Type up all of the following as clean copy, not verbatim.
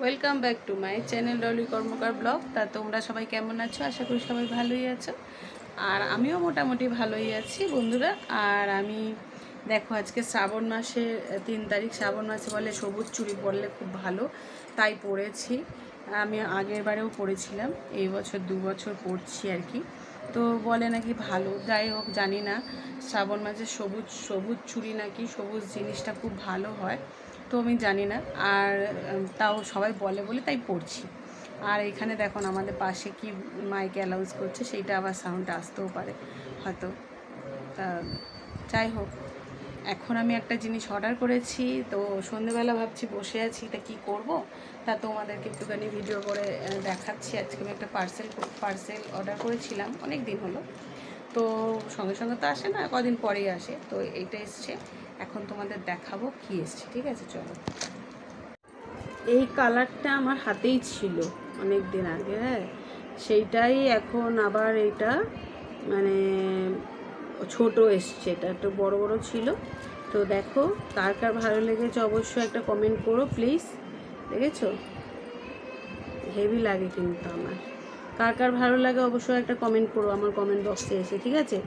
Welcome back to my channel Dolly Karmakar blog. তা তোমরা সবাই কেমন আছো? আশা করি সবাই ভালোই আছো, আর আমিও মোটামুটি ভালোই আছি বন্ধুরা। আর আমি দেখো, আজকে শ্রাবণ মাসের 3 তারিখ। শ্রাবণ মাসে বলে সবুজ চুড়ি পরলে খুব ভালো, তাই পরেছি। আমি আগের বারেও পরেছিলাম, এই বছর 2 বছর পরছি আর কি। তো বলে নাকি ভালো, যাই হোক জানি না। শ্রাবণ মাসে সবুজ সবুজ চুড়ি নাকি সবুজ জিনিসটা খুব ভালো হয়, তো আমি জানি না। আর তাও সবাই বলে বলে তাই পড়ছি। আর এখানে দেখুন আমাদের পাশে কি মাইকে অ্যালাউন্স করছে, সেইটা আবার সাউন্ড আসতেও পারে হয়তো। তা যাই হোক, এখন আমি একটা জিনিস অর্ডার করেছি। তো সন্ধেবেলা ভাবছি বসে আছি, তা কী করব, তা তোমাদেরকে একটুখানি ভিডিও করে দেখাচ্ছি। আজকে আমি একটা পার্সেল অর্ডার করেছিলাম, অনেক দিন হলো। তো সঙ্গে সঙ্গে তো আসে না, কদিন পরেই আসে। তো এইটা এসছে, এখন তোমাদের দেখাবো কি এসছে। ঠিক আছে, চলো। এই কালারটা আমার হাতেই ছিল অনেক দিন আগে, হ্যাঁ, সেইটাই এখন আবার এইটা মানে ছোট এসছে, এটা একটু বড় বড় ছিল। তো দেখো, কার কার ভালো লেগেছে অবশ্যই একটা কমেন্ট করো প্লিজ। দেখেছো, হেভি লাগে কিন্তু আমার। কার কার ভালো লাগে অবশ্যই একটা কমেন্ট করো আমার কমেন্ট বক্সে এসে, ঠিক আছে?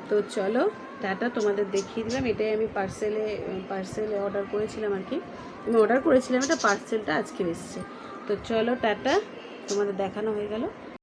তো চলো, টাটা। তোমাদের দেখিয়ে দিলাম, এটাই আমি পার্সেলে অর্ডার করেছিলাম আর কি। আমি অর্ডার করেছিলাম, এটা পার্সেলটা আজকে এসছে। তো চলো টাটা, তোমাদের দেখানো হয়ে গেল।